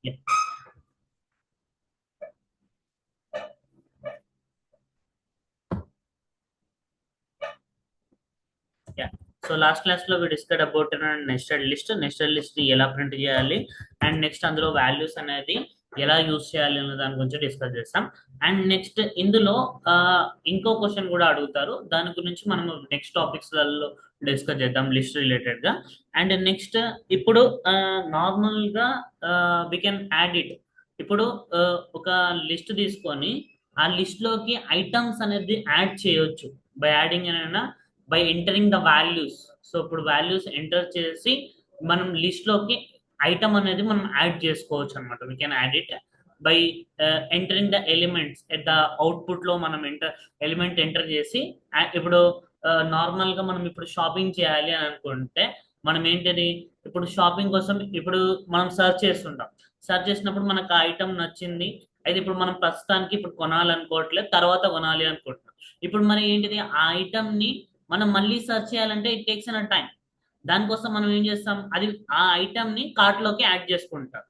Yeah. Yeah. So last class లో discuss about nested list ఎలా print చేయాలి and next అందులో వాల్యూస్ అనేది ఎలా యూస్ చేయాలి అనే దాని గురించి డిస్కస్ చేస్తాం. అండ్ నెక్స్ట్ ఇందులో ఆ, ఇంకో క్వశ్చన్ కూడా అడుగుతారు, దాని గురించి మనం నెక్స్ట్ టాపిక్స్ లలో డిస్కస్ చేద్దాం లిస్ట్ రిలేటెడ్ గా. అండ్ నెక్స్ట్ ఇప్పుడు నార్మల్ గా వి కెన్ యాడ్ ఇట్. ఇప్పుడు ఆ, ఒక లిస్ట్ తీసుకొని ఆ లిస్ట్ లోకి ఐటమ్స్ అనేది యాడ్ చేయొచ్చు బై యాడింగ్ అయినా by entering the values. So ఇప్పుడు వాల్యూస్ ఎంటర్ చేసి మనం లిస్ట్ లోకి ఐటమ్ అనేది మనం యాడ్ చేసుకోవచ్చు అనమాట. We can add it by entering the elements at the output లో మనం ఎలిమెంట్ ఎంటర్ చేసి ఇప్పుడు నార్మల్ గా మనం ఇప్పుడు షాపింగ్ చేయాలి అని అనుకుంటే మనం ఏంటిది, ఇప్పుడు షాపింగ్ కోసం ఇప్పుడు మనం సర్చ్ చేస్తుంటాం. సర్చ్ చేసినప్పుడు మనకు ఆ ఐటమ్ నచ్చింది, అయితే ఇప్పుడు మనం ప్రస్తుతానికి ఇప్పుడు కొనాలనుకోవట్లేదు, తర్వాత కొనాలి అనుకుంటున్నాం. ఇప్పుడు మరి ఏంటిది, ఆ ఐటమ్ ని మనం మళ్ళీ సెర్చ్ చేయాలంటే ఇట్ టేక్స్ అన్ టైం. దానికోసం మనం ఏం చేస్తాం, అది ఆ ఐటమ్ ని కార్ట్ లోకి యాడ్ చేసుకుంటాం.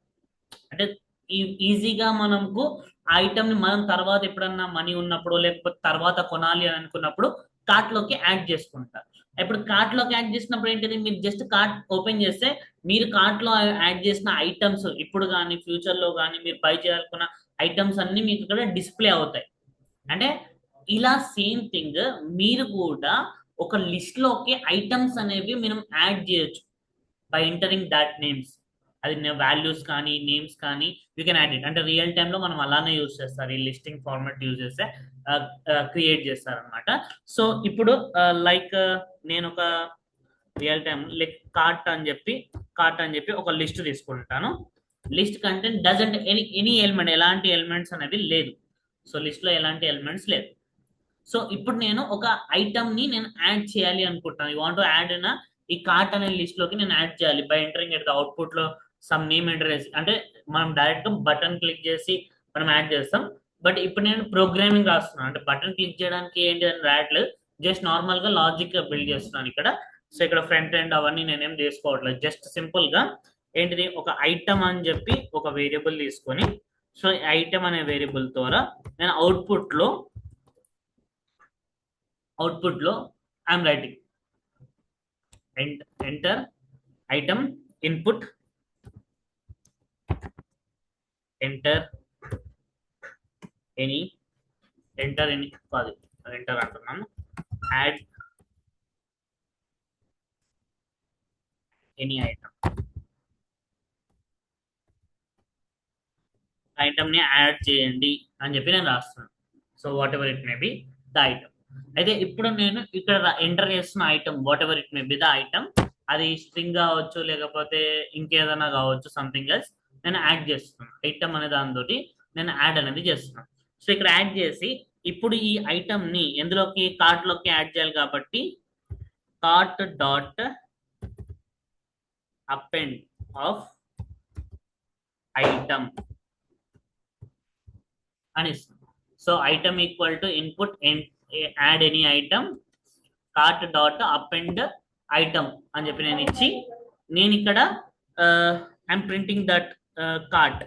అంటే ఈజీగా మనకు ఆ ఐటమ్ ని మనం తర్వాత ఎప్పుడన్నా మనీ ఉన్నప్పుడు లేకపోతే తర్వాత కొనాలి అని అనుకున్నప్పుడు కార్ట్ లోకి యాడ్ చేసుకుంటారు. ఇప్పుడు కార్ట్ లోకి యాడ్ చేసినప్పుడు ఏంటిది, మీరు జస్ట్ కార్ట్ ఓపెన్ చేస్తే మీరు కార్ట్ లో యాడ్ చేసిన ఐటమ్స్ ఇప్పుడు కానీ ఫ్యూచర్ లో కానీ మీరు బై చేయాలనుకున్న ఐటమ్స్ అన్ని మీకు ఇక్కడ డిస్ప్లే అవుతాయి. అంటే ఇలా సేమ్ థింగ్ మీరు కూడా ఒక లిస్ట్ లోకి ఐటమ్స్ అనేవి మనం యాడ్ చేయొచ్చు బై ఎంటరింగ్ దాట్ నేమ్స్. అది వాల్యూస్ కానీ నేమ్స్ కానీ యూ కెన్ యాడ్ ఇట్. అంటే రియల్ టైమ్ లో మనం అలానే యూజ్ చేస్తారు, ఈ లిస్టింగ్ ఫార్మాట్ యూజ్ చేస్తే క్రియేట్ చేస్తారు అనమాట. సో ఇప్పుడు లైక్ నేను ఒక రియల్ టైమ్ లైక్ కార్ట్ అని చెప్పి ఒక లిస్ట్ తీసుకుంటాను. List content doesn't any element, ఎలాంటి ఎలిమెంట్స్ అనేవి లేదు. సో లిస్ట్ లో ఎలాంటి ఎలిమెంట్స్ లేదు. సో ఇప్పుడు నేను ఒక ఐటమ్ ని నేను యాడ్ చేయాలి అనుకుంటాను. యూ వాంట్ యాడ్ అన్న ఈ కార్ట్ అనే లిస్ట్ లోకి నేను యాడ్ చేయాలి by entering at the output లో సమ్ నేమ్ ఎంటర్ చేసి. అంటే మనం డైరెక్ట్ బటన్ క్లిక్ చేసి మనం యాడ్ చేస్తాం. బట్ ఇప్పుడు నేను ప్రోగ్రామింగ్ రాస్తున్నాను, అంటే బటన్ క్లిక్ చేయడానికి ఏంటి అని రాయట్లేదు, జస్ట్ నార్మల్ గా లాజిక్ బిల్డ్ చేస్తున్నాను ఇక్కడ. సో ఇక్కడ ఫ్రంట్ ఎండ్ అవన్నీ నేనేం చేసుకోవట్లేదు, జస్ట్ సింపుల్ గా ఏంటిది ఒక ఐటమ్ అని చెప్పి ఒక వేరియబుల్ తీసుకొని, సో ఐటమ్ అనే వేరియబుల్ ద్వారా నేను అవుట్పుట్ లో I'm writing enter item input, enter any కాదు ఎంటర్ అంటున్నాను, యాడ్ ఎనీ ఐటమ్ ని యాడ్ చేయండి అని చెప్పి నేను రాస్తున్నాను. So what ever it may be the item. అయితే ఇప్పుడు నేను ఇక్కడ ఎంటర్ చేస్తున్న item what ever it may be the item, అది స్ట్రింగ్ కావచ్చు లేకపోతే ఇంకేదైనా కావచ్చు, సంథింగ్ ఎల్స్ నేను యాడ్ చేస్తున్నాను. ఐటమ్ అనే దాంతో నేను యాడ్ అనేది చేస్తున్నాను. సో ఇక్కడ యాడ్ చేసి ఇప్పుడు ఈ ఐటమ్ ని ఎందులోకి, కార్ట్ లోకి యాడ్ చేయాలి కాబట్టి cart dot append of item అని ఇస్తుంది. So item equal to input add any item cart dot append item అని చెప్పి నేను ఇచ్చి, నేను ఇక్కడ ఐఎమ్ ప్రింటింగ్ దట్ కార్ట్.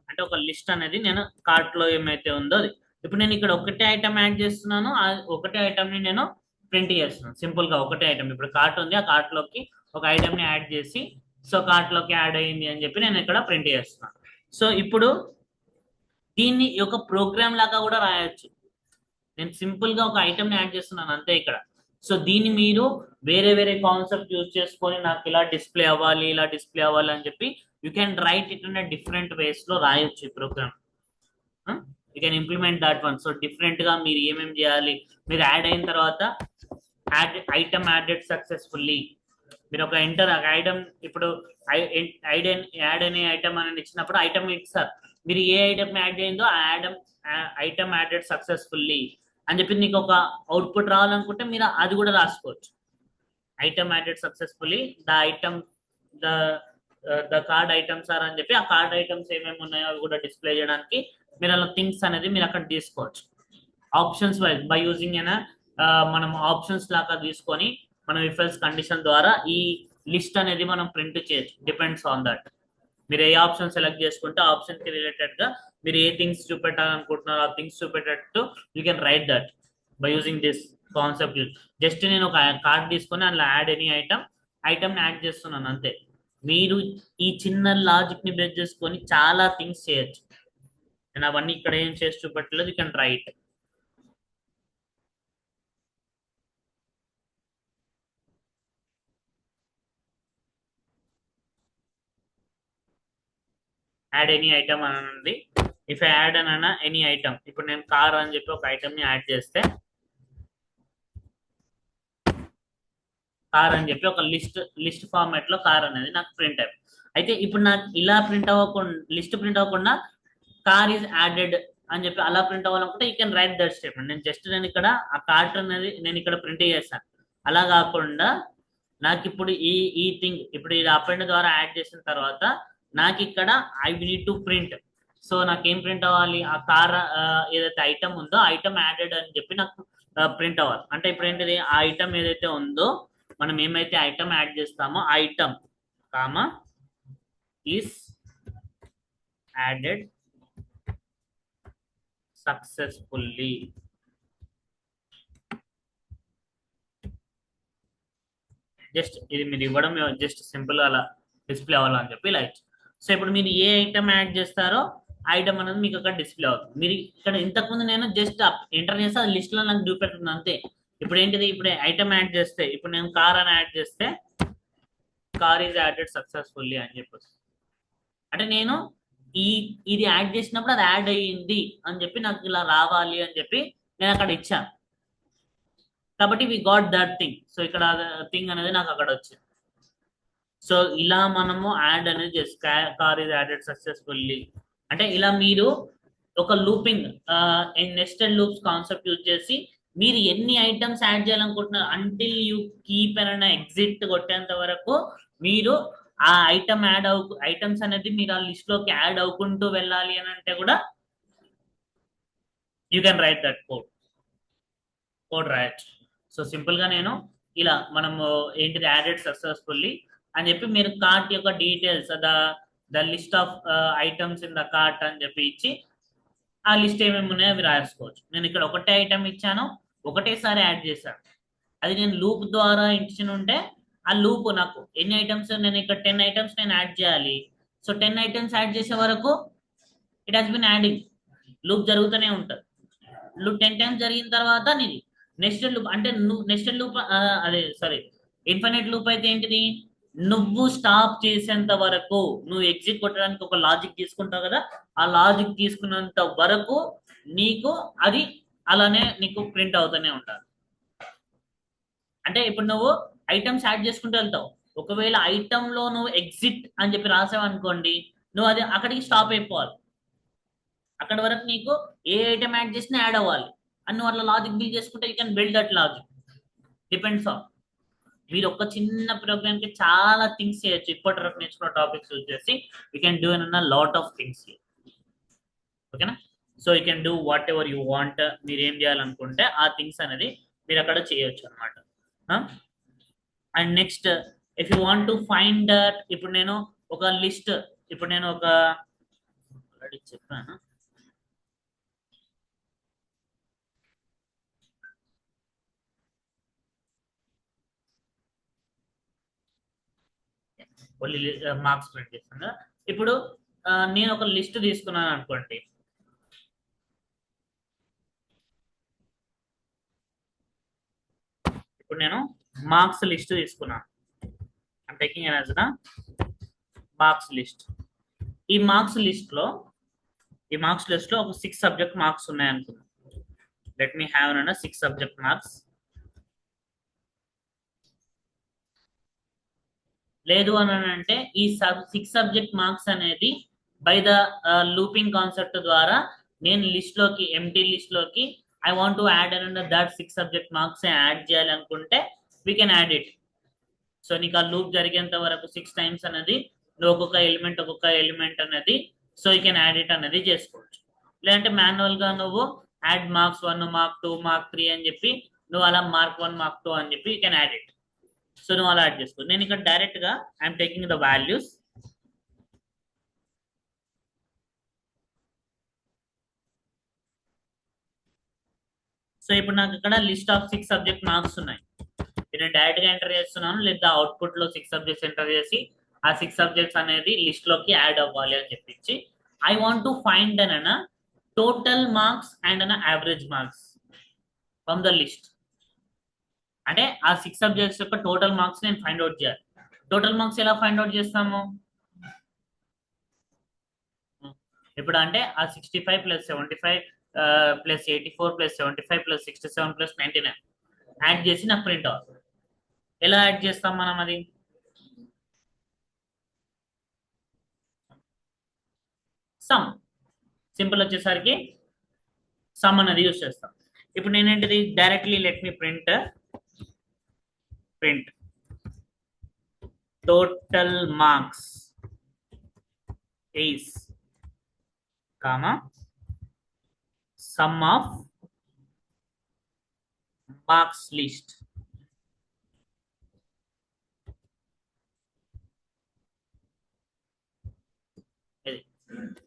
అంటే ఒక లిస్ట్ అనేది నేను కార్ట్ లో ఏమైతే ఉందో అది. ఇప్పుడు నేను ఇక్కడ ఒకటే ఐటమ్ యాడ్ చేస్తున్నాను, ఆ ఒకటే ఐటమ్ ని నేను ప్రింట్ చేస్తున్నాను. సింపుల్ గా ఒకటే ఐటమ్, ఇప్పుడు కార్ట్ ఉంది, ఆ కార్ట్ లోకి ఒక ఐటమ్ ని యాడ్ చేసి సో కార్ట్ లోకి యాడ్ అయ్యింది అని చెప్పి నేను ఇక్కడ ప్రింట్ చేస్తున్నాను. సో ఇప్పుడు దీన్ని ఒక ప్రోగ్రామ్ లాగా కూడా రాయొచ్చు. నేను సింపుల్ గా ఒక ఐటమ్ ని యాడ్ చేస్తున్నాను అంతే ఇక్కడ. సో దీన్ని మీరు వేరే వేరే కాన్సెప్ట్ యూజ్ చేసుకొని నాకు ఇలా డిస్ప్లే అవ్వాలి ఇలా డిస్ప్లే అవ్వాలి అని చెప్పి you can write it in different ways లో రాయొచ్చు ఈ program. You can implement that one. So different గా మీరు ఏమేమి చేయాలి, మీరు యాడ్ అయిన తర్వాత ఐటమ్ యాడెడ్ సక్సెస్ఫుల్లీ, మీరు ఒక ఐటమ్ ఇప్పుడు యాడ్ అనే ఐటమ్ అని ఇచ్చినప్పుడు ఐటమ్ ఇస్తారు, మీరు ఏ ఐటమ్ యాడ్ చేయిందో ఆ ఐటమ్ యాడెడ్ సక్సెస్ఫుల్లీ అని చెప్పి నీకు ఒక అవుట్పుట్ రావాలనుకుంటే మీరు అది కూడా రాసుకోవచ్చు. Item added successfully the item the the card items are అని చెప్పి ఆ కార్డ్ ఐటమ్స్ ఏమేమి ఉన్నాయో అవి కూడా డిస్ప్లే చేయడానికి మీరు అలా థింగ్స్ అనేది మీరు అక్కడ తీసుకోవచ్చు. ఆప్షన్స్ వైజ్ బై యూజింగ్ అయినా మనం ఆప్షన్స్ లాగా తీసుకొని మనం ఇఫ్ ఎల్స్ కండిషన్ ద్వారా ఈ లిస్ట్ అనేది మనం ప్రింట్ చేయొచ్చు. Depends on that. మీరు ఏ ఆప్షన్ సెలెక్ట్ చేసుకుంటే ఆ ఆప్షన్ కి రిలేటెడ్ గా మీరు ఏ థింగ్స్ చూపెట్టాలనుకుంటున్నారో ఆ థింగ్స్ చూపెట్టేటట్టు you can write that by using this concept. Just నేను ఒక కార్డ్ తీసుకొని అందులో యాడ్ ఎనీ ఐటమ్ యాడ్ చేస్తున్నాను అంతే. మీరు ఈ చిన్న లాజిక్ ని బేస్ చేసుకొని చాలా థింగ్స్ చేయొచ్చు. నేను అవన్నీ ఇక్కడ ఏం చేసి చూపెట్టలేదు, you can write. Add any item అని ఉంది. ఇఫ్ యాడ్ అని ఎనీ ఐటమ్, ఇప్పుడు నేను కార్ అని చెప్పి ఒక ఐటమ్ ని యాడ్ చేస్తే కార్ అని చెప్పి ఒక లిస్ట్ ఫార్మాట్ లో కార్ అనేది నాకు ప్రింట్ అయిపోయింది. అయితే ఇప్పుడు నాకు ఇలా ప్రింట్ అవ్వకుండా, లిస్ట్ ప్రింట్ అవ్వకుండా కార్ ఈజ్ యాడెడ్ అని చెప్పి అలా ప్రింట్ అవ్వాలనుకుంటే you can write that statement. నేను ఇక్కడ ఆ కార్ట్ అనేది నేను ఇక్కడ ప్రింట్ చేస్తాను. అలా కాకుండా నాకు ఇప్పుడు ఈ థింగ్ ఇప్పుడు ఇది అపెండ్ ద్వారా యాడ్ చేసిన తర్వాత నాకు ఇక్కడ I need to print. So నాకు ఏం ప్రింట్ అవ్వాలి, ఆ కార్ ఏదైతే ఐటమ్ ఉందో ఐటమ్ యాడెడ్ అని చెప్పి నాకు ప్రింట్ అవ్వాలి. అంటే ఇప్పుడు ఏంటిది, ఆ ఐటమ్ ఏదైతే ఉందో మనం ఏమైతే ఐటమ్ యాడ్ చేస్తామో item comma is added successfully. Just ఇది మీరు ఇవ్వడం జస్ట్ సింపుల్ అలా డిస్ప్లే అవ్వాలని చెప్పి లైక్. సో ఇప్పుడు మీరు ఏ ఐటమ్ యాడ్ చేస్తారో ఐటమ్ అనేది మీకు అక్కడ డిస్ప్లే అవుతుంది. మీరు ఇక్కడ ఇంతకుముందు నేను జస్ట్ ఎంటర్ చేస్తే అది లిస్ట్ లో నాకు చూపెడుతుంది అంతే. ఇప్పుడు ఏంటిది, ఇప్పుడు ఐటమ్ యాడ్ చేస్తే ఇప్పుడు నేను కార్ అని యాడ్ చేస్తే కార్ ఈజ్ యాడెడ్ సక్సెస్ఫుల్లీ అని చెప్పొచ్చు. అంటే నేను ఇది యాడ్ చేసినప్పుడు అది యాడ్ అయ్యింది అని చెప్పి నాకు ఇలా రావాలి అని చెప్పి నేను అక్కడ ఇచ్చాను. కాబట్టి we got that thing. So ఇక్కడ థింగ్ అనేది నాకు అక్కడ వచ్చింది. సో ఇలా మనము యాడ్ అనేది చేసి కార్ ఈజ్ యాడెడ్ సక్సెస్ఫుల్లీ అంటే ఇలా మీరు ఒక looping nested loops concept use చేసి మీరు ఎన్ని ఐటమ్స్ యాడ్ చేయాలనుకుంటున్నారు until you keep on exit కొట్టేంత వరకు మీరు ఆ ఐటమ్ ఐటమ్స్ అనేది మీరు ఆ లిస్ట్ లోకి యాడ్ అవ్వుకుంటూ వెళ్ళాలి అని అంటే కూడా you can write that code right. So simple గా నేను ఇలా మనము ఏంటిది యాడెడ్ సక్సెస్ఫుల్లీ అని చెప్పి మీరు కార్ట్ యొక్క details the list of items in the cart అని చెప్పి ఇచ్చి ఆ లిస్ట్ ఏమేమి ఉన్నాయో అవి రాసుకోవచ్చు. నేను ఇక్కడ ఒకటే ఐటమ్ ఇచ్చాను, ఒకటేసారి యాడ్ చేశాను. అది నేను లూప్ ద్వారా ఇచ్చిన ఉంటే ఆ లూప్ నాకు ఎన్ని ఐటమ్స్, నేను ఇక్కడ 10 ఐటమ్స్ నేను యాడ్ చేయాలి. సో 10 ఐటమ్స్ యాడ్ చేసే వరకు it has been adding, loop జరుగుతూనే ఉంటుంది. లూప్ 10 టైమ్స్ జరిగిన తర్వాత నీది నెక్స్టెడ్ లూప్ అంటే నెక్స్టెడ్ లూప్ అదే సారీ ఇన్ఫినిట్ లూప్ అయితే ఏంటిది, నువ్వు స్టాప్ చేసేంత వరకు నువ్వు ఎగ్జిట్ కొట్టడానికి ఒక లాజిక్ తీసుకుంటావు కదా, ఆ లాజిక్ తీసుకున్నంత వరకు నీకు అది అలానే నీకు ప్రింట్ అవుతూనే ఉండాలి. అంటే ఇప్పుడు నువ్వు ఐటమ్స్ యాడ్ చేసుకుంటూ వెళ్తావు, ఒకవేళ ఐటమ్ లో నువ్వు ఎగ్జిట్ అని చెప్పి రాసావు అనుకోండి, నువ్వు అది అక్కడికి స్టాప్ అయిపోవాలి. అక్కడ వరకు నీకు ఏ ఐటమ్ యాడ్ చేసినా యాడ్ అవ్వాలి అని నువ్వు అట్లా లాజిక్ బిల్డ్ చేసుకుంటే you can build that logic. Depends on మీరు ఒక చిన్న ప్రోగ్రామ్ కి చాలా థింగ్స్ చేయొచ్చు. ఇప్పటి వరకు నేర్చుకున్న టాపిక్స్ వచ్చేసి యూ కెన్ డూ అన్న లాట్ ఆఫ్ థింగ్స్. ఓకేనా? So you can do what ever you want. మీరు ఏం చేయాలనుకుంటే ఆ థింగ్స్ అనేది మీరు అక్కడ చేయొచ్చు అనమాట. And next if you want to find that, ఇప్పుడు నేను ఒక లిస్ట్, ఇప్పుడు నేను ఒక ఆల్రెడీ చెప్పాను, ఓన్లీ మార్క్స్ ప్రింట్ చేస్తాను. ఇప్పుడు నేను ఒక లిస్ట్ తీసుకున్నాను అనుకోండి. ఇప్పుడు నేను మార్క్స్ లిస్ట్ తీసుకున్నాను. I'm taking as the marks list. ఈ మార్క్స్ లిస్ట్ లో ఒక 6 సబ్జెక్ట్ మార్క్స్ ఉన్నాయి అనుకున్నాను. లెట్ మీ హ్యావ్ అన్న 6 సబ్జెక్ట్ మార్క్స్. లేదు అని అంటే ఈ 6 సబ్జెక్ట్ మార్క్స్ అనేది బై ద లూపింగ్ కాన్సెప్ట్ ద్వారా నేను లిస్ట్ లోకి ఎంటీ లిస్ట్ లోకి I want to add and that 6 subject marks add చేయాలి అనుకుంటే we can add it. So నీకు ఆ లూప్ జరిగేంత వరకు 6 టైమ్స్ అనేది నువ్వు ఒక్కొక్క ఎలిమెంట్ అనేది so you can add it అనేది చేసుకోవచ్చు. లేదంటే మాన్యువల్ గా నువ్వు యాడ్ మార్క్స్ 1 మార్క్ 2 మార్క్ 3 అని చెప్పి నువ్వు అలా మార్క్ 1 మార్క్ 2 అని చెప్పి you can add it. So నువ్వు అలా యాడ్ చేసుకో. నేను ఇక్కడ డైరెక్ట్ గా I'm taking the values. So ఇప్పుడు నాకు ఇక్కడ లిస్ట్ ఆఫ్ 6 సబ్జెక్ట్ మార్క్స్ ఉన్నాయి. నేను డైరెక్ట్ గా ఎంటర్ చేస్తున్నాను, లేదా అవుట్పుట్ లో 6 సబ్జెక్ట్స్ ఎంటర్ చేసి ఆ 6 సబ్జెక్ట్స్ అనేది లిస్ట్ లోకి యాడ్ అవ్వాలి అని చెప్పించి I want to find an total marks and an average marks from the list. అంటే ఆ 6 సబ్జెక్ట్స్ యొక్క టోటల్ మార్క్స్ నేను ఫైండ్ అవుట్ చేయాలి. టోటల్ మార్క్స్ ఎలా ఫైండ్ అవుట్ చేస్తాము? ఇప్పుడు అంటే ఆ 65 + 75 + 84 + 75 + 67 + 99 యాడ్ చేసి నాకు ప్రింట్ అవుతుంది. ఎలా యాడ్ చేస్తాం మనం అది? సమ్. సింపుల్ వచ్చేసరికి సమ్ అనేది యూజ్ చేస్తాం. ఇప్పుడు నేనేంటిది directly let me print total marks is comma sum of marks list.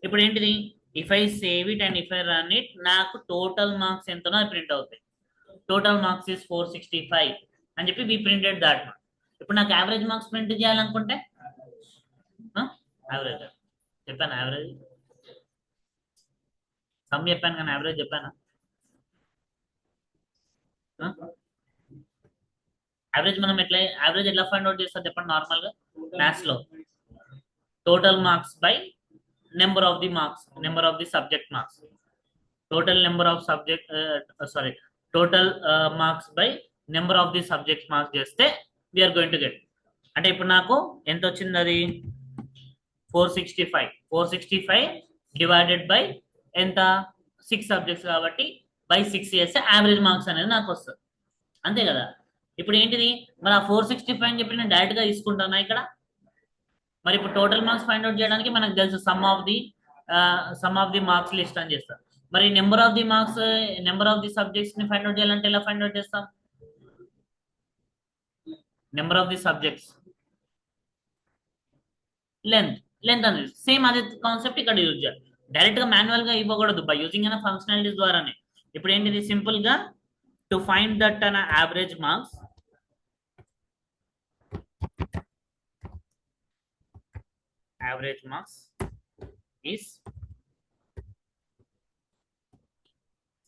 ఇప్పుడు ఏంటిది, if I save it and if I run it, నాకు టోటల్ మార్క్స్ ఎంతనో అది ప్రింట్ అవుతాయి. టోటల్ మార్క్స్ ఇస్ 465 అని చెప్పి వి ప్రింటెడ్ దాట్. ఇప్పుడు నాకు యావరేజ్ మార్క్స్ ప్రింట్ చేయాలనుకుంటే యావరేజ్ చెప్పాను, యావరేజ్ సమ్ చెప్పాను కానీ యావరేజ్ చెప్పానా? యావరేజ్ మనం ఎట్లా యావరేజ్ ఎట్లా ఫైండ్ అవుట్ చేస్తారు చెప్పండి? నార్మల్ గా మ్యాథ్స్ లో total marks by number of the marks, number of the subject marks, total number of subject sorry total marks by number of the subject marks చేస్తే we are going to get. అంటే ఇప్పుడు నాకు ఎంత వచ్చింది? అది 465 divided by ఎంత? 6 subjects కాబట్టి by 6 చేస్తే యావరేజ్ మార్క్స్ అనేది నాకు వస్తుంది. అంతే కదా? ఇప్పుడు ఏంటిది మరి ఆ 465 అని చెప్పి నేను డైరెక్ట్ గా తీసుకుంటానా ఇక్కడ? మరి ఇప్పుడు టోటల్ మార్క్స్ ఫైండ్ అవుట్ చేయడానికి మనకు తెలుసు some of the marks list అని చేస్తాం. మరి number of the marks, number of the subjects ని ఫైండ్ అవుట్ చేయాలంటే ఎలా ఫైండ్ అవుట్ చేస్తాం? Number of the subjects length, length అనేది సేమ్ అదే కాన్సెప్ట్ ఇక్కడ యూజ్ చేయాలి. డైరెక్ట్ గా మాన్యువల్ గా ఇవ్వకూడదు, బై యూజింగ్ అనే ఫంక్షనాలిటీస్ ద్వారానే. ఇప్పుడు ఏంటిది సింపుల్ గా to find that an average marks, average marks is,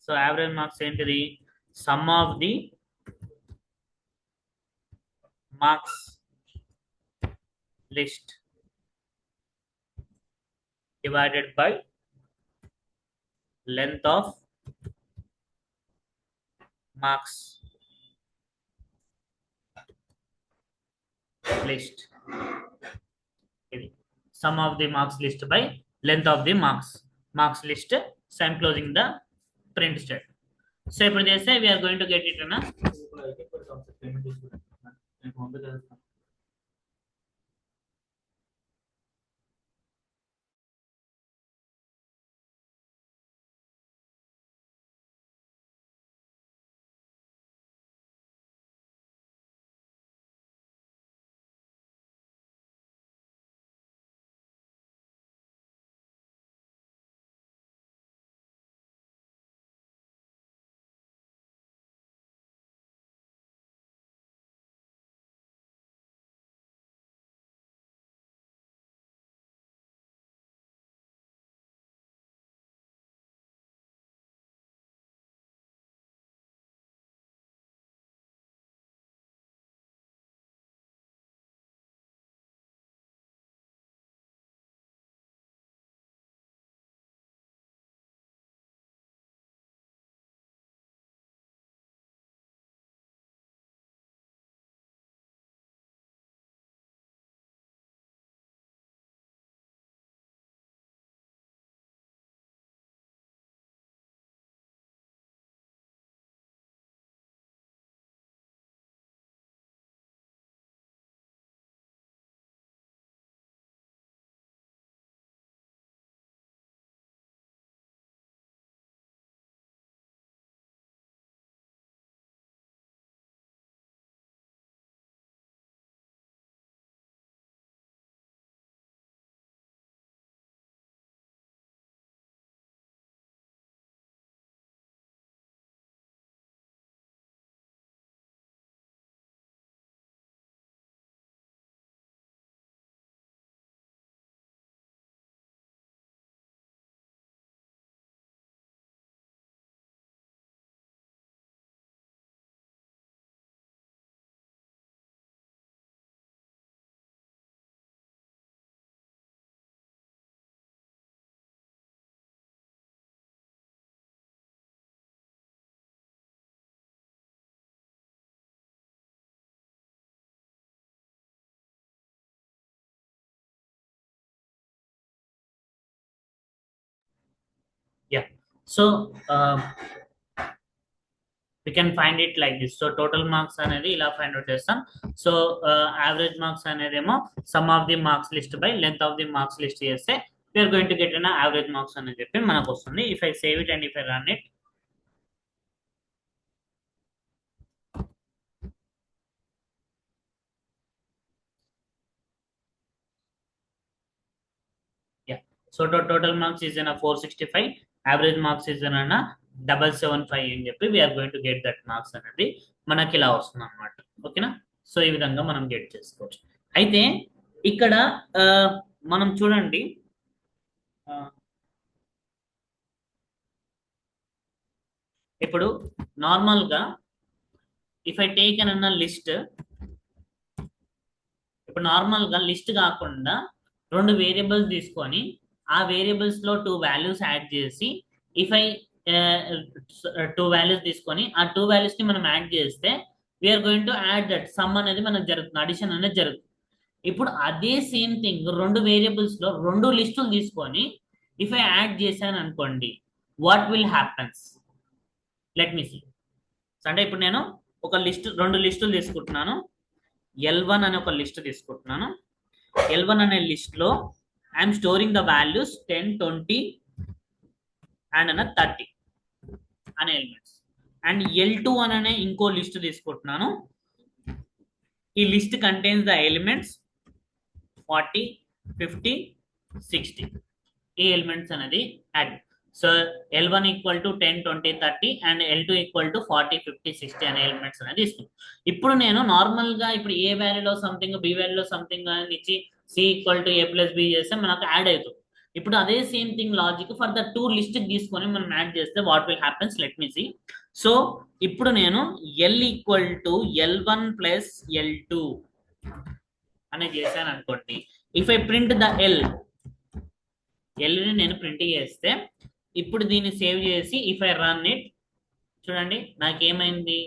so average marks ఏంటిది? Sum of the marks list divided by length of marks list. ఇది sum of the marks list by length of the marks list. So I'm closing the print state. So ఇప్పుడు చేస్తే we are going to get it అన్న. Yeah. So we can find it like this. So total marks అనేది ఇలా find out చేస్తాం. So average marks అనేదేమో sum of the marks list by length of the marks list చేస్తే we are going to get an average marks అని చెప్పి మనకు వస్తుంది. If I save it and if I run it, yeah. So total marks is in a 465, average marks is in a 775 అని చెప్పి we are going to get that marks అనేది మనకి ఇలా వస్తుంది అనమాట. ఓకేనా? సో ఈ విధంగా మనం గెట్ చేసుకోవచ్చు. అయితే ఇక్కడ మనం చూడండి, ఇప్పుడు నార్మల్గా ఇఫ్ ఐ టేక్ అన్న లిస్ట్, ఇప్పుడు నార్మల్గా లిస్ట్ కాకుండా రెండు వేరియబుల్స్ తీసుకొని ఆ వేరియబుల్స్ లో 2 వాల్యూస్ యాడ్ చేసి, ఇఫ్ ఐ 2 వాల్యూస్ తీసుకొని ఆ 2 వాల్యూస్ ని మనం యాడ్ చేస్తే we are going to add that sum అనేది మనకు జరుగుతుంది, అడిషన్ అనేది జరుగుతుంది. ఇప్పుడు అదే సేమ్ థింగ్ రెండు వేరియబుల్స్ లో రెండు లిస్టులు తీసుకొని ఇఫ్ ఐ యాడ్ చేశాను అనుకోండి, what will happens? Let me see. అంటే ఇప్పుడు నేను ఒక లిస్ట్, రెండు లిస్టులు తీసుకుంటున్నాను. L1 అనే ఒక లిస్ట్ తీసుకుంటున్నాను. L1 అనే లిస్ట్ లో I'm storing the values 10, 20 and 30 అనే ఎలిమెంట్స్. అండ్ L2 అనే ఇంకో లిస్ట్ తీసుకుంటున్నాను. ఈ లిస్ట్ కంటైన్స్ ద ఎలిమెంట్స్ 40, 50, 60. ఈ ఎలిమెంట్స్ అనేది add. So L1 equal to 10, 20, 30 and L2 equal to 40, 50, 60 అనే ఎలిమెంట్స్ అనేది ఇస్తుంది. ఇప్పుడు నేను నార్మల్ గా ఇప్పుడు ఏ వాల్యూలో సంథింగ్, బి వాల్యూలో సంథింగ్ అని ఇచ్చి C equal to A plus B చేస్తే మనకు యాడ్ అవుతుంది. ఇప్పుడు అదే same thing logic for the 2 list తీసుకొని మనం యాడ్ చేస్తే what will happens? Let me see. So ఇప్పుడు నేను L equal to L1 plus L2 అనేది చేశాను అనుకోండి. If I print the L ని నేను ప్రింట్ చేస్తే, ఇప్పుడు దీన్ని సేవ్ చేసి ఇఫ్ ఐ రన్ ఇట్, చూడండి నాకేమైంది,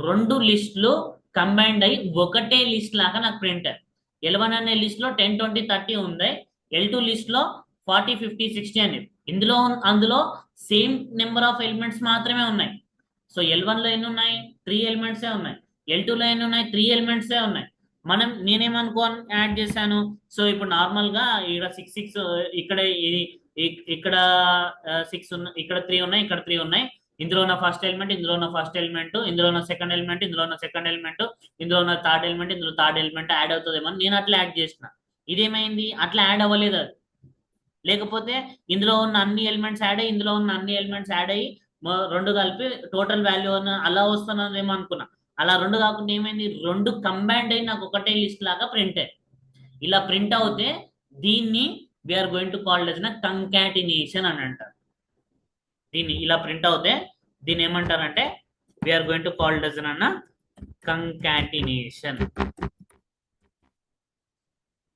రెండు లిస్టులు కంబైన్డ్ అయ్యి ఒకటే లిస్ట్ లాగా నాకు ప్రింట్. L1 అనే లిస్ట్ లో 10, 20, 30 ఉంది. L2 లిస్ట్ లో 40, 50, 60 అనేది. అందులో సేమ్ నెంబర్ ఆఫ్ ఎలిమెంట్స్ మాత్రమే ఉన్నాయి. సో L1 లో ఎన్ని ఉన్నాయి? 3 ఎలిమెంట్సే ఉన్నాయి. L2 లో ఎన్ని ఉన్నాయి? 3 ఎలిమెంట్సే ఉన్నాయి. నేనేమనుకో యాడ్ చేశాను. సో ఇప్పుడు నార్మల్ గా ఇక్కడ 6, 6 ఇక్కడ ఇక్కడ 6 ఉన్నాయి, ఇక్కడ 3 ఉన్నాయి, ఇక్కడ 3 ఉన్నాయి. ఇందులో ఉన్న ఫస్ట్ ఎలిమెంట్, ఇందులో ఉన్న ఫస్ట్ ఎలిమెంట్, ఇందులో ఉన్న సెకండ్ ఎలిమెంట్, ఇందులో ఉన్న సెకండ్ ఎలిమెంట్, ఇందులో ఉన్న థర్డ్ ఎలిమెంట్, ఇందులో థర్డ్ ఎలిమెంట్ యాడ్ అవుతుందేమో నేను అట్లా యాడ్ చేసిన. ఇదేమైంది? అట్లా యాడ్ అవ్వలేదు అది. లేకపోతే ఇందులో ఉన్న అన్ని ఎలిమెంట్స్ యాడ్ అయ్యి, ఇందులో ఉన్న అన్ని ఎలిమెంట్స్ యాడ్ అయ్యి రెండు కలిపి టోటల్ వాల్యూ అలా వస్తున్నదేమో అనుకున్నా. అలా రెండు కాకుండా ఏమైంది? రెండు కంబైన్డ్ అయ్యి నాకు ఒకటే లిస్ట్ లాగా ప్రింట్ అయ్యి. ఇలా ప్రింట్ అవుతే దీన్ని we are going to call as concatenation అని అంటారు. దీన్ని ఇలా ప్రింట్ అవుతే దీన్ని ఏమంటారంటే we are going to call as concatenation.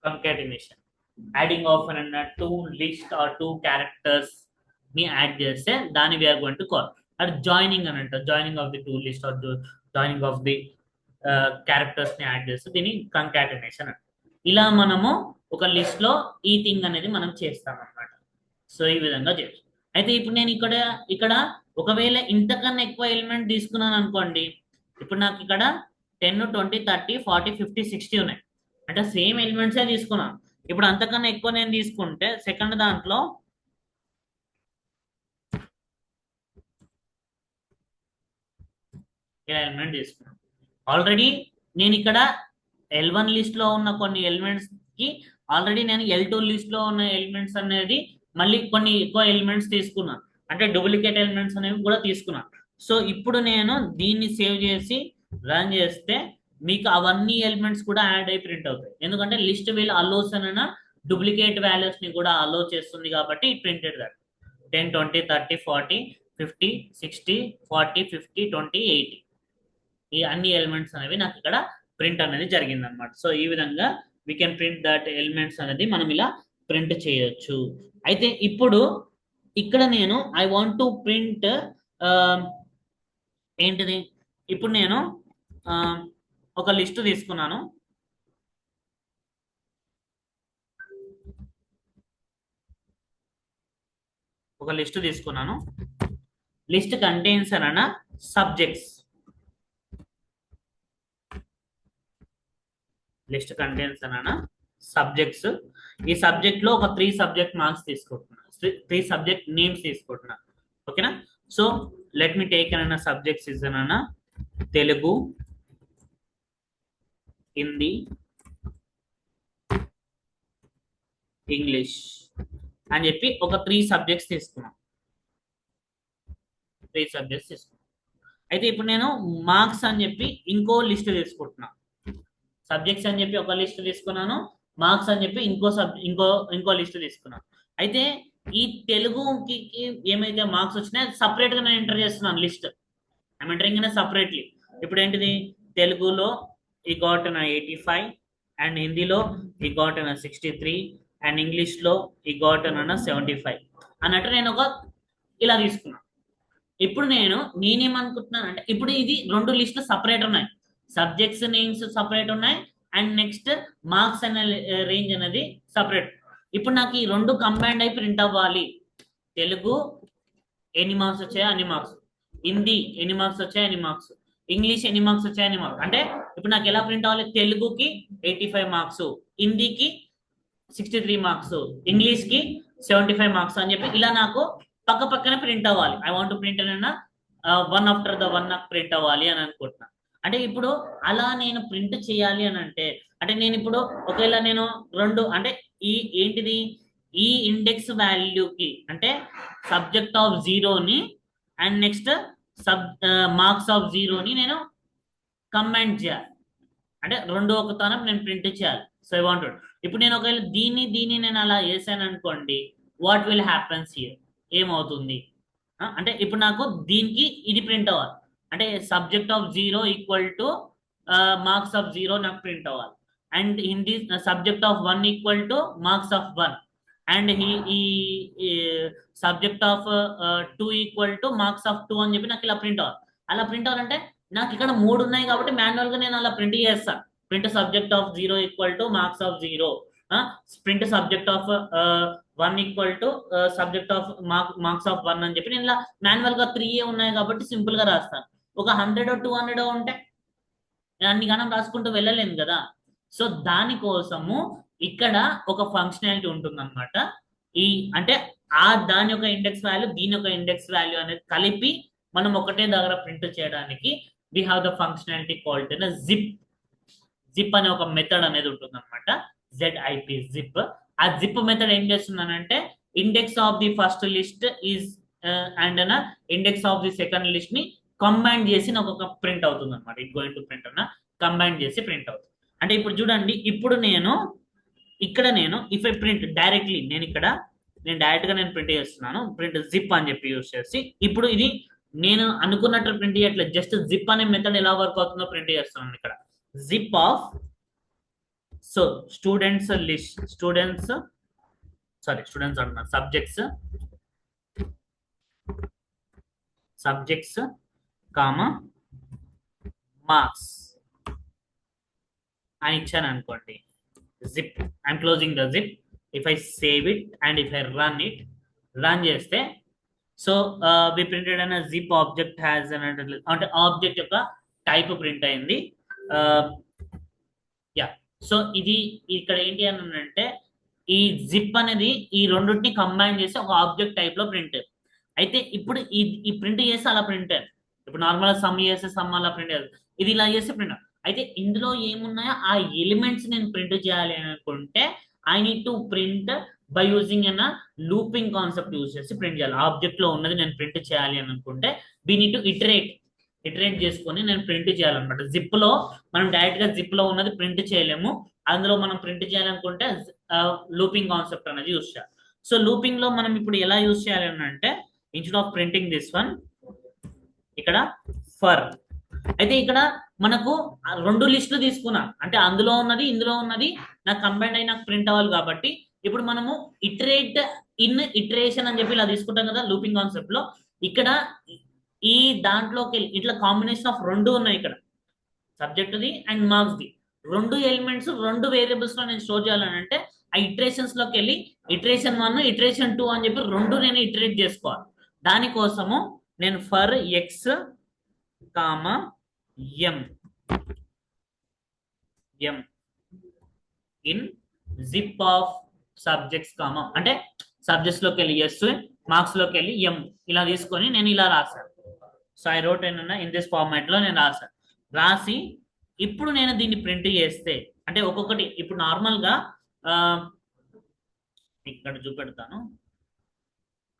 Concatenation adding of two list or two characters ని యాడ్ చేస్తే దాన్ని వీఆర్ గోయింగ్ టు కాల్. అది జాయినింగ్ అని అంటారు. Joining of the two list or joining of the characters ని యాడ్ చేస్తే దీన్ని concatenation అంటారు. ఇలా మనము ఒక లిస్ట్ లో ఈ థింగ్ అనేది మనం చేస్తాం అన్నమాట. సో ఈ విధంగా చేస్తాం. అయితే ఇప్పుడు నేను ఇక్కడ ఒకవేళ ఇంతకన్నా ఎక్కువ ఎలిమెంట్ తీసుకున్నాను అనుకోండి, ఇప్పుడు నాకు ఇక్కడ 10, 20, 30, 40, 50, 60 ఉన్నాయి. అంటే సేమ్ ఎలిమెంట్సే తీసుకున్నాను. ఇప్పుడు అంతకన్నా ఎక్కువ నేను తీసుకుంటే సెకండ్ దాంట్లో ఇలా ఎలిమెంట్ తీసుకున్నాను. ఆల్రెడీ నేను ఇక్కడ L1 లిస్ట్ లో ఉన్న కొన్ని ఎలిమెంట్స్ కి ఆల్రెడీ నేను L2 లిస్ట్ లో ఉన్న ఎలిమెంట్స్ అనేది మళ్ళీ కొన్ని ఎక్కువ ఎలిమెంట్స్ తీసుకున్నాను. అంటే డూప్లికేట్ ఎలిమెంట్స్ అనేవి కూడా తీసుకున్నాను. సో ఇప్పుడు నేను దీన్ని సేవ్ చేసి రన్ చేస్తే మీకు అవన్నీ ఎలిమెంట్స్ కూడా యాడ్ అయి ప్రింట్ అవుతాయి. ఎందుకంటే లిస్ట్ విల్ అలోస్ అన్న డూప్లికేట్ వాల్యూస్ ని కూడా అలో చేస్తుంది కాబట్టి ప్రింటెడ్ దట్ 10, 20, 30, 40, 50, 60, 40, 50, 20, 80 ఈ అన్ని ఎలిమెంట్స్ అనేవి నాకు ఇక్కడ ప్రింట్ అనేది జరిగింది అనమాట. సో ఈ విధంగా we can print that elements అనేది మనం ఇలా ప్రింట్ చేయొచ్చు. అయితే ఇప్పుడు ఇక్కడ నేను ఐ వాంట్ టు ప్రింట్ ఏంటిది, ఇప్పుడు నేను ఒక లిస్ట్ తీసుకున్నాను. ఒక లిస్ట్ తీసుకున్నాను. లిస్ట్ కంటైన్స్ అన్న సబ్జెక్ట్స్. లిస్ట్ కంటైన్స్ అన్న సబ్జెక్ట్స్. ఈ సబ్జెక్ట్ లో ఒక 3 సబ్జెక్ట్ మార్క్స్ తీసుకుంటున్నా, 3 సబ్జెక్ట్ నేమ్స్ తీసుకుంటున్నా. ఓకేనా? సో లెట్ మీ టేక్ అన్న సబ్జెక్ట్స్ ఇస్ అన్న తెలుగు, హిందీ, ఇంగ్లీష్ అని చెప్పి ఒక 3 సబ్జెక్ట్స్ తీసుకున్నాం. 3 సబ్జెక్ట్స్ తీసుకున్నాం. అయితే ఇప్పుడు నేను మార్క్స్ అని చెప్పి ఇంకో లిస్ట్ తీసుకుంటున్నా. సబ్జెక్ట్స్ అని చెప్పి ఒక లిస్ట్ తీసుకున్నాను, మార్క్స్ అని చెప్పి ఇంకో లిస్ట్ తీసుకున్నాను. అయితే ఈ తెలుగుకి ఏమైతే మార్క్స్ వచ్చినాయో సపరేట్ గా నేను ఎంటర్ చేస్తున్నాను list. I'm entering in separately. ఇప్పుడు ఏంటిది, తెలుగులో ఈ గాట్ 85, అండ్ హిందీలో ఈ గాట్ 63, అండ్ ఇంగ్లీష్ లో ఈ గాట్ 75 అన్నట్టు నేను ఒక ఇలా తీసుకున్నాను. ఇప్పుడు నేనేమనుకుంటున్నాను అంటే, ఇప్పుడు ఇది 2 లిస్టులు సపరేట్ ఉన్నాయి. సబ్జెక్ట్స్ నేమ్స్ సపరేట్ ఉన్నాయి, అండ్ నెక్స్ట్ మార్క్స్ అనే రేంజ్ అనేది సపరేట్. ఇప్పుడు నాకు ఈ 2 కంబైన్డ్ అయి ప్రింట్ అవ్వాలి. తెలుగు ఎన్ని మార్క్స్ వచ్చాయో అన్ని మార్క్స్, హిందీ ఎన్ని మార్క్స్ వచ్చాయో అన్ని మార్క్స్, ఇంగ్లీష్ ఎన్ని మార్క్స్ వచ్చాయో అన్ని మార్క్స్. అంటే ఇప్పుడు నాకు ఎలా ప్రింట్ అవ్వాలి, తెలుగుకి 85 మార్క్స్, హిందీకి 63 మార్క్స్, ఇంగ్లీష్ కి 75 మార్క్స్ అని చెప్పి ఇలా నాకు పక్క పక్కన ప్రింట్ అవ్వాలి. ఐ వాంట్ ప్రింట్ అన్న వన్ ఆఫ్టర్ ద వన్ నాకు ప్రింట్ అవ్వాలి అని అనుకుంటున్నాను. అంటే ఇప్పుడు అలా నేను ప్రింట్ చేయాలి అని అంటే నేను ఇప్పుడు ఒకవేళ నేను 2 అంటే ఏంటిది, ఈ ఇండెక్స్ వాల్యూకి అంటే సబ్జెక్ట్ ఆఫ్ 0ని అండ్ నెక్స్ట్ మార్క్స్ ఆఫ్ 0ని నేను కంబైన్ చేయాలి. అంటే 2 ఒక తానం నేను ప్రింట్ చేయాలి. సో ఐ వాంటెడ్ ఇప్పుడు నేను ఒకవేళ దీన్ని నేను అలా చేశాను అనుకోండి, వాట్ విల్ హ్యాపన్స్ హియర్, ఏమవుతుంది అంటే ఇప్పుడు నాకు దీనికి ఇది ప్రింట్ అవ్వాలి. అంటే subject of 0 equal to marks of 0 నాకు ప్రింట్ అవ్వాలి. And Hindi subject of 1 equal to marks of 1, and ఈ subject of 2 equal to marks of 2 అని చెప్పి నాకు ఇలా ప్రింట్ అవ్వాలి. అలా ప్రింట్ అవ్వాలంటే నాకు ఇక్కడ 3 ఉన్నాయి కాబట్టి మాన్యువల్ గా నేను అలా ప్రింట్ చేస్తాను. Print subject of 0 equal to marks of 0, print subject of 1 equal to subject of marks of 1 అని చెప్పి నేను ఇలా మాన్యువల్ గా 3 ఉన్నాయి కాబట్టి సింపుల్ గా రాస్తాను. ఒక 100 200 ఉంటే అన్ని గణం రాసుకుంటూ వెళ్ళలేము కదా. సో దానికోసము ఇక్కడ ఒక ఫంక్షనాలిటీ ఉంటుంది అనమాట. అంటే దాని యొక్క ఇండెక్స్ వాల్యూ, దీని యొక్క ఇండెక్స్ వాల్యూ అనేది కలిపి మనం ఒకటే దగ్గర ప్రింట్ చేయడానికి we have the functionality called zip అనే ఒక మెథడ్ అనేది ఉంటుంది అనమాట. ZIP zip. ఆ జిప్ మెథడ్ ఏం చేస్తుందనంటే, index of the first list is and index of the second list ని కంబైన్ చేసి నాకు ఒక ప్రింట్ అవుతుంది అనమాట. It going to print combine చేసి ప్రింట్ అవుతుంది. అంటే ఇప్పుడు చూడండి, ఇప్పుడు ఇక్కడ ఇఫ్ ఐ ప్రింట్ డైరెక్ట్లీ, నేను డైరెక్ట్ గా ప్రింట్ చేస్తున్నాను. ప్రింట్ జిప్ అని చెప్పి యూజ్ చేసి ఇప్పుడు ఇది నేను అనుకున్నట్టు ప్రింట్ చేయట్లేదు, జస్ట్ జిప్ అనే మెథడ్ ఎలా వర్క్ అవుతుందో ప్రింట్ చేస్తున్నాను. ఇక్కడ zip of students list, students అంటున్నారు, సబ్జెక్ట్స్ కామా మార్క్స్ అని ఇచ్చాను అనుకోండి. Zip, I'm closing the zip. If I save it and if I run చేస్తే, సో వి ప్రింటెడ్ అన్న జిప్ ఆబ్జెక్ట్ హ్యాస్ అంటే ఆబ్జెక్ట్ యొక్క టైప్ ప్రింట్ అయింది. సో ఇది ఇక్కడ ఏంటి అని అంటే, ఈ జిప్ అనేది ఈ రెండింటిని కంబైన్ చేసి ఒక ఆబ్జెక్ట్ టైప్ లో ప్రింట్. అయితే ఇప్పుడు ఈ ప్రింట్ చేసి అలా ప్రింట్, ఇప్పుడు నార్మల్ సమ్ చేస్తే సమ్ అలా ప్రింట్, ఇది ఇలా చేస్తే ప్రింట్. అయితే ఇందులో ఏమున్నాయో ఆ ఎలిమెంట్స్ నేను ప్రింట్ చేయాలి అని అనుకుంటే, I need to print by using looping concept use చేసి ప్రింట్ చేయాలి. ఆబ్జెక్ట్ లో ఉన్నది నేను ప్రింట్ చేయాలి అని అనుకుంటే, వీ నీడ్ టు ఇటరేట్ చేసుకొని నేను ప్రింట్ చేయాలన్నమాట. జిప్ లో మనం డైరెక్ట్ గా జిప్ లో ఉన్నది ప్రింట్ చేయలేము. అందులో మనం ప్రింట్ చేయాలనుకుంటే లూపింగ్ కాన్సెప్ట్ అనేది యూజ్ చేయాలి. సో లూపింగ్ లో మనం ఇప్పుడు ఎలా యూజ్ చేయాలి అని అంటే, instead of printing this one, ఇక్కడ ఫర్. అయితే ఇక్కడ మనకు 2 లిస్టులు తీసుకున్నా, అంటే అందులో ఉన్నది ఇందులో ఉన్నది నాకు కంబైండ్ అయి నాకు ప్రింట్ అవ్వాలి. కాబట్టి ఇప్పుడు మనము ఇటరేషన్ అని చెప్పి ఇలా తీసుకుంటాం కదా లూపింగ్ కాన్సెప్ట్ లో. ఇక్కడ ఈ దాంట్లోకి ఇట్లా కాంబినేషన్ ఆఫ్ 2 ఉన్నాయి, ఇక్కడ subject the and marks the 2 elements 2 variables లో నేను స్టోర్ చేయాలని అంటే, ఆ ఇటరేషన్స్ లోకి వెళ్ళి ఇటరేషన్ 1 ఇటరేషన్ 2 అని చెప్పి రెండు నేను ఇటరేట్ చేసుకోవాలి. దానికోసము నేను for X comma M M in zip of subjects comma అంటే సబ్జెక్ట్స్ లోకి వెళ్ళి ఎస్, మార్క్స్ లోకి వెళ్ళి ఎం ఇలా తీసుకొని నేను ఇలా రాశాను. So I wrote in this format లో నేను రాశాను. రాసి ఇప్పుడు నేను దీన్ని ప్రింట్ చేస్తే అంటే ఒక్కొక్కటి ఇప్పుడు నార్మల్ గా ఇక్కడ చూపెడతాను.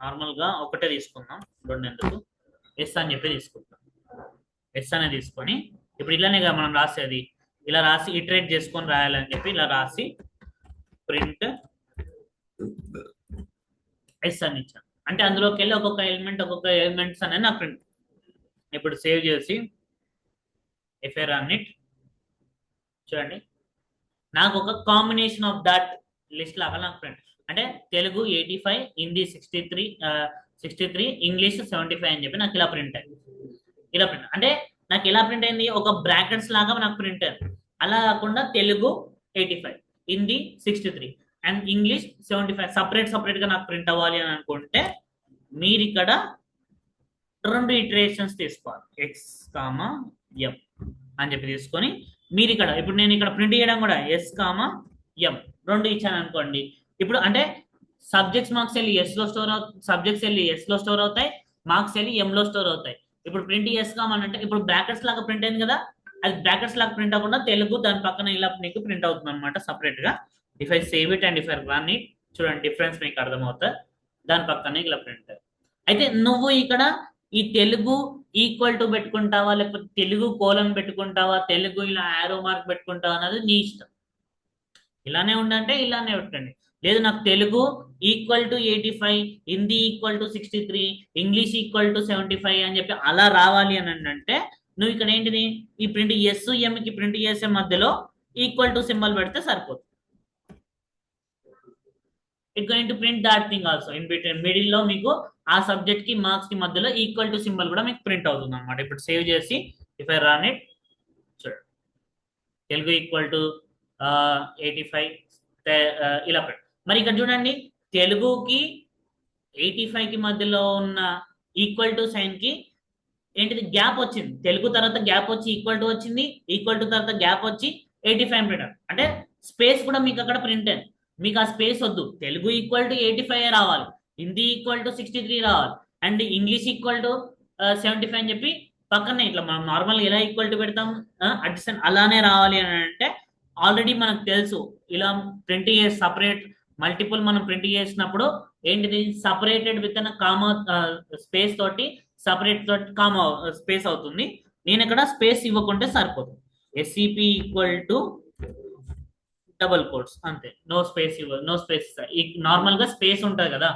నార్మల్ గా ఒకటే తీసుకుందాం, రెండు ఎందుకు ఎస్ అని చెప్పి తీసుకుంటాం. ఎస్ అనే తీసుకొని ఇప్పుడు ఇలానే కదా మనం రాసేది, ఇలా రాసి ఇటరేట్ చేసుకొని రాయాలని చెప్పి ఇలా రాసి ప్రింట్ ఎస్ అని ఇచ్చాను. అంటే అందులోకి వెళ్ళి ఒక్కొక్క ఎలిమెంట్స్ అనేది నా ప్రింట్. ఇప్పుడు సేవ్ చేసి ఇఫ్ ఐ రన్ ఇట్ చూడండి, నాకు ఒక కాంబినేషన్ ఆఫ్ దట్ లిస్ట్ లాగా నాకు ప్రింట్. అంటే తెలుగు 85, హిందీ 63, ఇంగ్లీష్ 75 అని చెప్పి నాకు ఇలా ప్రింట్ అయింది. ఇలా ప్రింట్ అంటే నాకు ఎలా ప్రింట్ అయింది, ఒక బ్రాకెట్స్ లాగా నాకు ప్రింట్ అయింది. అలా కాకుండా Telugu 85, Hindi 63 and English 75 separate గా నాకు ప్రింట్ అవ్వాలి అని అనుకుంటే మీరు ఇక్కడ రెండు ఇటరేషన్స్ తీసుకోవాలి, ఎక్స్ కామా ఎం అని చెప్పి తీసుకొని మీరు ఇక్కడ ఇప్పుడు నేను ఇక్కడ ప్రింట్ చేయడం కూడా ఎస్ కామా ఎం రెండు ఇచ్చాను అనుకోండి. ఇప్పుడు అంటే సబ్జెక్ట్స్ మార్క్స్ వెళ్ళి ఎస్ లో స్టోర్ సబ్జెక్ట్స్ వెళ్ళి ఎస్ లో స్టోర్ అవుతాయి, మార్క్స్ వెళ్ళి ఎం లో స్టోర్ అవుతాయి. ఇప్పుడు ప్రింట్ ఎస్ కామని అంటే ఇప్పుడు బ్రాకెట్స్ లాగా ప్రింట్ అయింది కదా, అది బ్రాకెట్స్ లాగా ప్రింట్ అవ్వకుండా తెలుగు దాని పక్కన ఇలా మీకు ప్రింట్ అవుతుంది అనమాట సపరేట్ గా. If I save it and if I run it చూడండి డిఫరెన్స్ మీకు అర్థమవుతుంది. దాని పక్కనే ఇలా ప్రింట్. అయితే నువ్వు ఇక్కడ ఈ తెలుగు ఈక్వల్ టు పెట్టుకుంటావా, లేకపోతే తెలుగు కోలన్ పెట్టుకుంటావా, తెలుగు ఇలా ఆరో మార్క్ పెట్టుకుంటావా అన్నది నీ ఇష్టం. ఇలానే ఉండంటే ఇలానే పెట్టండి, లేదు నాకు Telugu equal to 85, Hindi equal to 63, English equal to 75 అని చెప్పి అలా రావాలి అని అంటే నువ్వు ఇక్కడ ఏంటిది ఈ ప్రింట్ ఎస్ ఎం కి ప్రింట్ చేసే మధ్యలో ఈక్వల్ టు సింబల్ పెడితే సరిపోతుంది. It going to print that thing also in between middle లో మీకు ఆ సబ్జెక్ట్ కి మార్క్స్ కి మధ్యలో ఈక్వల్ టు సింబల్ కూడా మీకు ప్రింట్ అవుతుంది అనమాట. ఇప్పుడు సేవ్ చేసి ఇఫ్ ఐ రన్ ఇట్ చూడండి తెలుగు ఈక్వల్ టు 85 ఇలా ప్రింట్. మరి ఇక్కడ చూడండి తెలుగుకి 85 కి మధ్యలో ఉన్న ఈక్వల్ టు సైన్ కి ఏంటిది గ్యాప్ వచ్చింది, తెలుగు తర్వాత గ్యాప్ వచ్చి ఈక్వల్ టు వచ్చింది, ఈక్వల్ టు తర్వాత గ్యాప్ వచ్చి 85 ప్రింట్ అంటే స్పేస్ కూడా మీకు అక్కడ ప్రింట్ అయింది. మీకు ఆ స్పేస్ వద్దు, తెలుగు ఈక్వల్ టు 85 రావాలి, హిందీ ఈక్వల్ టు 63 రావాలి అండ్ ఇంగ్లీష్ ఈక్వల్ టు 75 అని చెప్పి పక్కనే ఇట్లా మనం నార్మల్ ఎలా ఈక్వల్ టు పెడతాం అడిషన్ అలానే రావాలి అని అంటే ఆల్రెడీ మనకు తెలుసు ఇలా ప్రింట్ చేసి సపరేట్ మల్టిపుల్ మనం ప్రింట్ చేసినప్పుడు ఏంటిది separated with an comma space తోటి సపరేట్ తోటి కామా స్పేస్ అవుతుంది. నేను ఇక్కడ స్పేస్ ఇవ్వకుంటే సరిపోతుంది. Sep equal to double quotes అంతే, no space no space. Normal గా స్పేస్ ఉంటుంది కదా,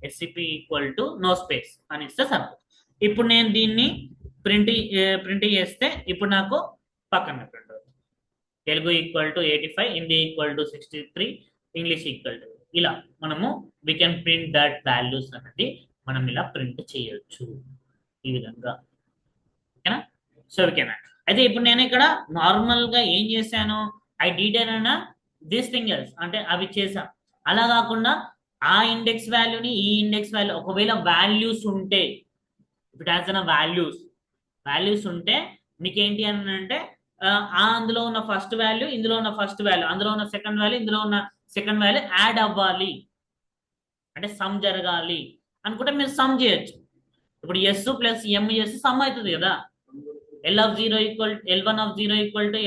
sep equal to no space అని ఇస్తే సరిపోతుంది. ఇప్పుడు నేను దీన్ని ప్రింట్ చేస్తే ఇప్పుడు నాకు పక్కన ప్రింట్ అవుతుంది Telugu equal to 85, Hindi equal to 63, English equal to ఇలా మనము we can print that values అనేది మనం ఇలా ప్రింట్ చేయొచ్చు ఈ విధంగా. ఓకేనా? సో ఓకేనా. అయితే ఇప్పుడు నేను ఇక్కడ నార్మల్ గా ఏం చేశాను, ఐ డీటెయిల్ అన్న దిస్ థింగ్ ఎల్స్ అంటే అవి చేశాను. అలా కాకుండా ఆ ఇండెక్స్ వాల్యూని ఈ ఇండెక్స్ వాల్యూ ఒకవేళ వాల్యూస్ ఉంటే ఇట్ హ్యాస్ అన్ వాల్యూస్ ఉంటే నీకేంటి అని అంటే అందులో ఉన్న ఫస్ట్ వాల్యూ, ఇందులో ఉన్న ఫస్ట్ వాల్యూ, అందులో ఉన్న సెకండ్ వాల్యూ, ఇందులో ఉన్న సెకండ్ వాల్యూ యాడ్ అవ్వాలి అంటే సమ్ జరగాలి అనుకుంటే మీరు సమ్ చేయొచ్చు. ఇప్పుడు ఎస్ ప్లస్ ఎం చేస్తే సమ్ అవుతుంది కదా. L1 of 0 equal to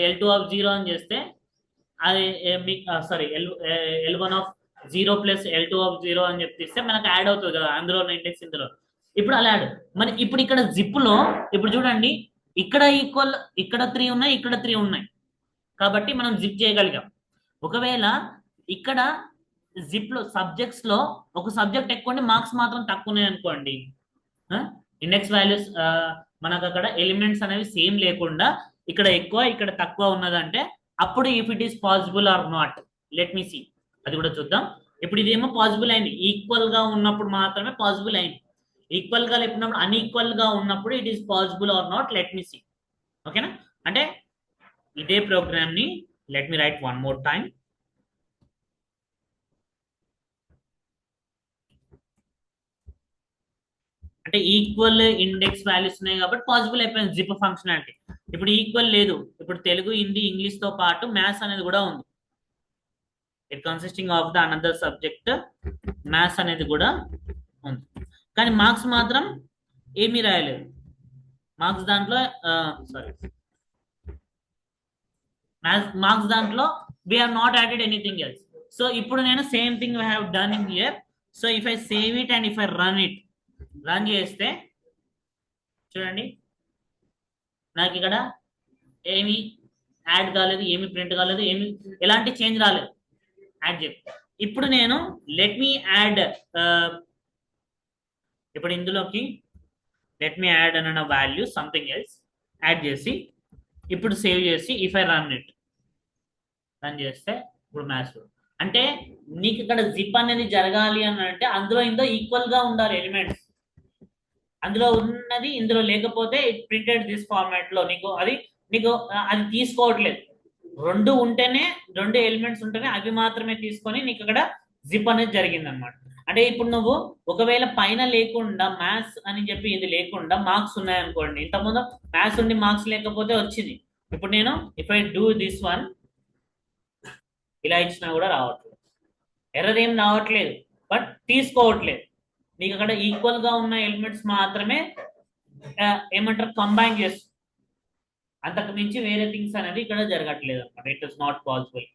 L2 of 0 అని చేస్తే అది sorry L1 of 0 plus L2 of 0 అని చెప్పిస్తే మనకు యాడ్ అవుతుంది కదా అందులో ఉన్న ఇండెక్స్ ఇందులో. ఇప్పుడు అలా యాడ్ మరి ఇప్పుడు ఇక్కడ జిప్ లో ఇప్పుడు చూడండి ఇక్కడ ఈక్వల్ ఇక్కడ 3 ఉన్నాయి, ఇక్కడ 3 ఉన్నాయి కాబట్టి మనం జిప్ చేయగలిగాం. ఒకవేళ ఇక్కడ జిప్ లో సబ్జెక్ట్స్ లో ఒక సబ్జెక్ట్ ఎక్కువ ఉండి మార్క్స్ మాత్రం తక్కువ ఉన్నాయి అనుకోండి, ఇండెక్స్ వాల్యూస్ మనకు అక్కడ ఎలిమెంట్స్ అనేవి సేమ్ లేకుండా ఇక్కడ ఎక్కువ ఇక్కడ తక్కువ ఉన్నదంటే అప్పుడు if it is possible or not let me see అది కూడా చూద్దాం. ఇప్పుడు ఇదేమో పాసిబుల్ అయింది, ఈక్వల్ గా ఉన్నప్పుడు మాత్రమే పాసిబుల్ అయింది. ఈక్వల్ గా లేకున్నప్పుడు అన్ఈక్వల్ గా ఉన్నప్పుడు it is possible or not let me see. ఓకేనా? అంటే ఇదే ప్రోగ్రామ్ ని let me write one more time. అంటే ఈక్వల్ ఇండెక్స్ వాల్యూస్ ఉన్నాయి కాబట్టి పాసిబుల్ అయిపోయింది జిప్ ఫంక్షన్ అంటే. ఇప్పుడు ఈక్వల్ లేదు, ఇప్పుడు తెలుగు, హిందీ, ఇంగ్లీష్ తో పాటు మ్యాథ్స్ అనేది కూడా ఉంది. It consisting of the another subject, maths అనేది కూడా ఉంది. కానీ మార్క్స్ మాత్రం ఏమీ రాయలేదు. మార్క్స్ దాంట్లో సారీ మార్క్స్ దాంట్లో we have not added anything else. So ఇప్పుడు నేను same thing we have done in here. So if I save it and if I run చేస్తే చూడండి, నాకు ఇక్కడ ఏమి యాడ్ కాలేదు, ఏమి ప్రింట్ కాలేదు, ఏమి ఎలాంటి చేంజ్ రాలేదు. యాడ్ చేయాలి. ఇప్పుడు నేను లెట్ మీ యాడ్, ఇప్పుడు ఇందులోకి లెట్ మీ యాడ్ అన్న వాల్యూ సంథింగ్ ఎల్స్ యాడ్ చేసి ఇప్పుడు సేవ్ చేసి ఇఫ్ ఐ రన్ చేస్తే ఇప్పుడు మ్యాథ్స్ అంటే నీకు ఇక్కడ జిప్ అనేది జరగాలి అని అంటే అందులో ఇందులో ఈక్వల్ గా ఉండాలి ఎలిమెంట్స్. అందులో ఉన్నది ఇందులో లేకపోతే ఇట్ ప్రింటెడ్ దిస్ ఫార్మాట్ లో నీకు అది తీసుకోవట్లేదు. రెండు ఉంటేనే, రెండు ఎలిమెంట్స్ ఉంటేనే అవి మాత్రమే తీసుకొని నీకు ఇక్కడ జిప్ అనేది జరిగింది అనమాట. అంటే ఇప్పుడు నువ్వు ఒకవేళ పైన లేకుండా మ్యాథ్స్ అని చెప్పి ఇది లేకుండా మార్క్స్ ఉన్నాయనుకోండి, ఇంతకుముందు మ్యాథ్స్ ఉండి మార్క్స్ లేకపోతే వచ్చింది. ఇప్పుడు నేను if I do this one ఇలా ఇచ్చినా కూడా రావట్లేదు, ఎర్రర్ ఏం రావట్లేదు, బట్ తీసుకోవట్లేదు. నీకు అక్కడ ఈక్వల్ గా ఉన్న ఎలిమెంట్స్ మాత్రమే ఏమంటారు కంబైన్ చేస్తుంది. అంతకు మించి వేరే థింగ్స్ అనేది ఇక్కడ జరగట్లేదు అనమాట. It is not possible.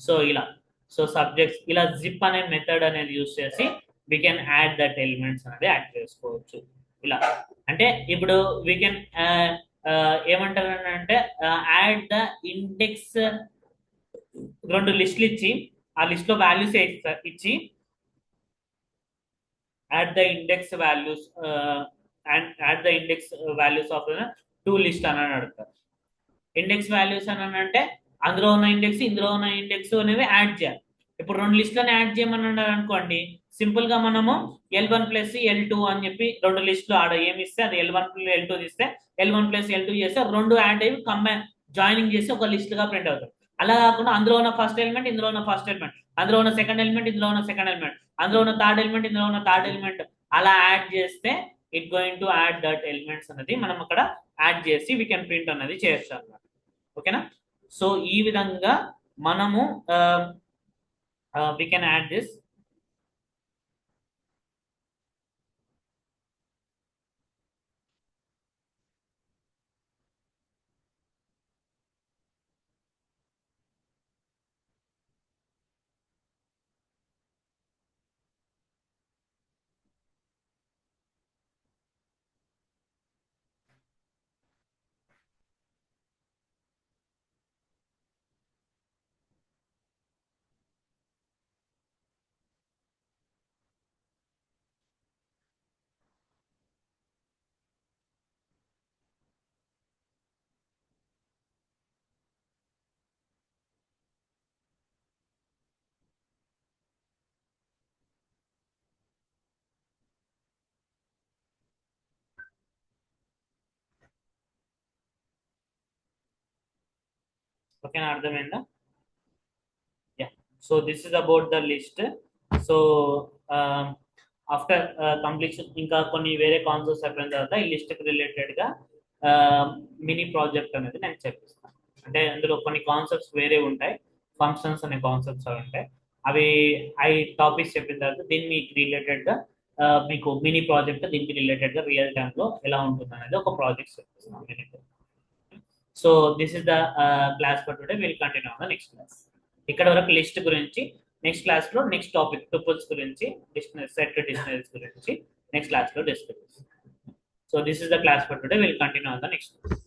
So ఇలా సబ్జెక్ట్స్ ఇలా జిప్ అనే మెథడ్ అనేది యూస్ చేసి we can add that elements అనేది యాడ్ చేసుకోవచ్చు. ఇలా అంటే ఇప్పుడు వీ కెన్ ఏమంటారు అంటే యాడ్ ద ఇండెక్స్, రెండు లిస్టులు ఇచ్చి ఆ లిస్ట్ లో వాల్యూస్ ఇచ్చి add the index values and add the index values of two list అని అడుగుతారు. ఇండెక్స్ వాల్యూస్ అని అంటే అందులో ఉన్న ఇండెక్స్ ఇందులో ఉన్న ఇండెక్స్ అనేవి యాడ్ చేయాలి. ఇప్పుడు రెండు లిస్టులను యాడ్ చేయమని అన్నారు అనుకోండి, సింపుల్ గా మనము L1 ప్లస్ L2 అని చెప్పి రెండు లిస్టులు ఆడ ఏమి ఇస్తే అది L1 L2 తీస్తే L1 ప్లస్ L2 చేస్తే రెండు యాడ్ అయ్యి కంబైన్ జాయినింగ్ చేసి ఒక లిస్ట్ గా ప్రింట్ అవుతుంది. అలా కాకుండా అందులో ఉన్న ఫస్ట్ ఎలిమెంట్ ఇందులో ఉన్న ఫస్ట్ ఎలిమెంట్, అందులో ఉన్న సెకండ్ ఎలిమెంట్ ఇందులో ఉన్న సెకండ్ ఎలిమెంట్, అందులో ఉన్న థర్డ్ ఎలిమెంట్ ఇందులో ఉన్న థర్డ్ ఎలిమెంట్ అలా యాడ్ చేస్తే it going to add that elements అనేది మనం అక్కడ యాడ్ చేసి వీ కెన్ ప్రింట్ అనేది చేయొచ్చు అన్నమాట. ఓకేనా? సో ఈ విధంగా మనము we can add this. Okay, అర్థమైందా? Yeah, so this is about the list. So after completion ఇంకా కొన్ని వేరే కాన్సెప్ట్స్ అయిపోయిన తర్వాత ఈ లిస్ట్ కి రిలేటెడ్ గా మినీ ప్రాజెక్ట్ అనేది నేను చెప్పిస్తాను. అంటే అందులో కొన్ని కాన్సెప్ట్స్ వేరే ఉంటాయి, ఫంక్షన్స్ అనే కాన్సెప్ట్స్ అవి ఉంటాయి. అవి టాపిక్స్ చెప్పిన తర్వాత దీన్ని రిలేటెడ్ గా మీకు మినీ ప్రాజెక్ట్ దీనికి రిలేటెడ్ గా రియల్ టైమ్ లో ఎలా ఉంటుంది అనేది ఒక ప్రాజెక్ట్ చెప్పిస్తున్నాను. So this is the class for today. Will continue on the next class. ఇక్కడ వరకు లిస్ట్ గురించి, నెక్స్ట్ క్లాస్ లో నెక్స్ట్ టాపిక్ టుపుల్స్ గురించి, సెట్ డిక్షనరీస్ గురించి నెక్స్ట్ క్లాస్ లో డిస్కస్ చేస్తాం. So this is the class for today. Will continue on the next class.